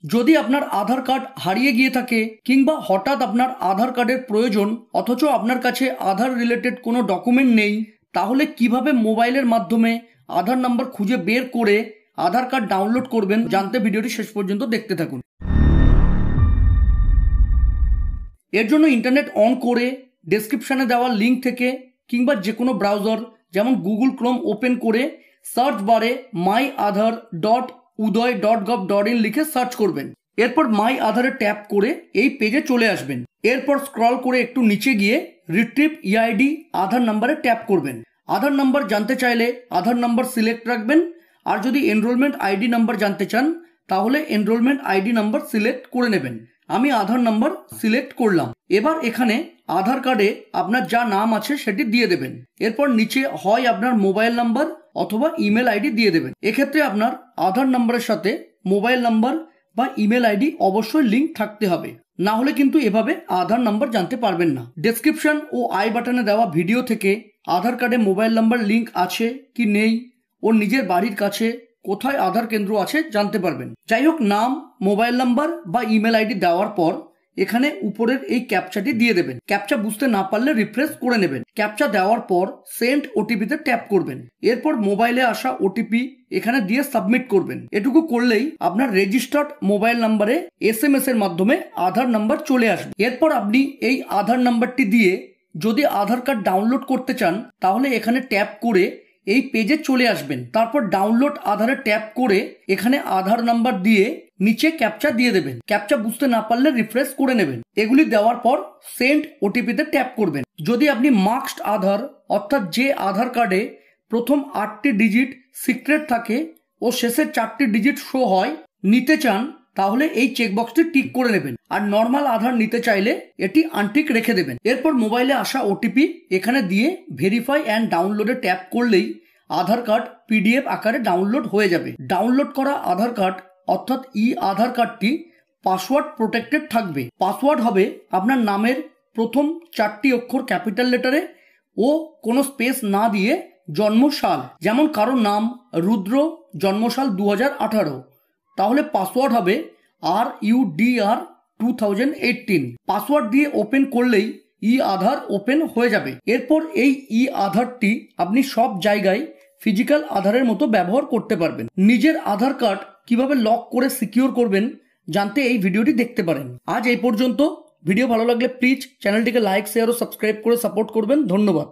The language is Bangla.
যদি আপনার আধার কার্ড হারিয়ে গিয়ে থাকে কিংবা হঠাৎ আপনার আধার কার্ডের প্রয়োজন অথচ আপনার কাছে আধার রিলেটেড কোনো ডকুমেন্ট নেই, তাহলে কিভাবে মোবাইলের মাধ্যমে আধার নাম্বার খুঁজে বের করে আধার কার্ড ডাউনলোড করবেন জানতে ভিডিওটি শেষ পর্যন্ত দেখতে থাকুন। এর জন্য ইন্টারনেট অন করে ডেসক্রিপশনে দেওয়া লিঙ্ক থেকে কিংবা যে কোনো ব্রাউজার যেমন গুগল ক্রোম ওপেন করে সার্চ বারে myaadhar.udoy.gov.in লিখে সার্চ করবেন। এরপর মাই আধারে ট্যাপ করে এই পেজে চলে আসবেন। এরপর স্ক্রল করে একটু নিচে গিয়ে রিট্রিভ ইআইডি আধার নাম্বারে ট্যাপ করবেন। আধার নাম্বার জানতে চাইলে আধার নাম্বার সিলেক্ট রাখবেন, আর যদি এনরোলমেন্ট আইডি নাম্বার জানতে চান তাহলে এনরোলমেন্ট আইডি নাম্বার সিলেক্ট করে নেবেন। আমি আধার নাম্বার সিলেক্ট করলাম। এবার এখানে আধার কার্ডে আপনার যা নাম আছে সেটি দিয়ে দেবেন। এরপর নিচে হয় আপনার মোবাইল নাম্বার অথবা ইমেল আইডি দিয়ে দেবেন। এক্ষেত্রে আপনার আধার নাম্বারের সাথে মোবাইল নাম্বার বা ইমেল আইডি অবশ্যই লিঙ্ক থাকতে হবে, না হলে কিন্তু এভাবে আধার নাম্বার জানতে পারবেন না। ডেসক্রিপশন ও আই বাটনে দেওয়া ভিডিও থেকে আধার কার্ডে মোবাইল নাম্বার লিঙ্ক আছে কি নেই ও নিজের বাড়ির কাছে কোথায় আধার কেন্দ্র আছে জানতে পারবেন। যাই হোক, নাম, মোবাইল নাম্বার বা ইমেল আইডি দেওয়ার পর এখানে উপরের এই ক্যাপচাটি দিয়ে দেবেন। ক্যাপচা বুঝতে না পারলে রিফ্রেশ করে নেবেন। ক্যাপচা দেওয়ার পর সেন্ড ওটিপিতে ট্যাপ করবেন। এরপর মোবাইলে আসা ওটিপি এখানে দিয়ে সাবমিট করবেন। এটুকু করলেই আপনার রেজিস্টার্ড মোবাইল নাম্বারে SMS এর মাধ্যমে আধার নাম্বার চলে আসবে। এরপর আপনি এই আধার নাম্বারটি দিয়ে যদি আধার কার্ড ডাউনলোড করতে চান তাহলে এখানে ট্যাপ করে এই পেজে চলে আসবেন। তারপর ডাউনলোড আধারে ট্যাপ করে এখানে আধার নাম্বার দিয়ে নিচে ক্যাপচা দিয়ে দেবেন। ক্যাপচা বুঝতে না পারলে রিফ্রেশ করে নেবেন। এগুলি দেওয়ার পর সেন্ড ওটিপিতে ট্যাপ করবেন। যদি আপনি মাস্কড আধার অর্থাৎ যে আধার কার্ডে প্রথম 8টি ডিজিট সিক্রেট থাকে ও শেষের 4টি ডিজিট শো হয় নিতে চান তাহলে এই চেকবক্সটি টিক করে নেবেন। আর নর্মাল আধার নিতে চাইলে এটি আনটিক রেখে দেবেন। এরপর মোবাইলে আসা ওটিপি এখানে দিয়ে ভেরিফাই অ্যান্ড ডাউনলোডে ট্যাপ করলেই আধার কার্ড PDF আকারে ডাউনলোড হয়ে যাবে। ডাউনলোড করা আধার কার্ড অর্থাৎ আধার কার্ডটি পাসওয়ার্ড প্রোটেক্টেড থাকবে। পাসওয়ার্ড হবে আপনার নামের প্রথম 4টি অক্ষর ক্যাপিটাল লেটারে ও কোনো স্পেস না দিয়ে জন্মসাল, যেমন কারো নাম রুদ্র, জন্মসাল 2018, তাহলে পাসওয়ার্ড হবে RUDR 2018। পাসওয়ার্ড দিয়ে ওপেন করলেই আধার ওপেন হয়ে যাবে। এরপর এই আধারটি আপনি সব জায়গায় ফিজিক্যাল আধারের মতো ব্যবহার করতে পারবেন। নিজের আধার কার্ড কিভাবে লক করে সিকিউর করবেন জানতে এই ভিডিওটি দেখতে পারেন। আজ এই পর্যন্ত। ভিডিও ভালো লাগলে প্লিজ চ্যানেলটিকে লাইক, শেয়ার ও সাবস্ক্রাইব করে সাপোর্ট করবেন। ধন্যবাদ।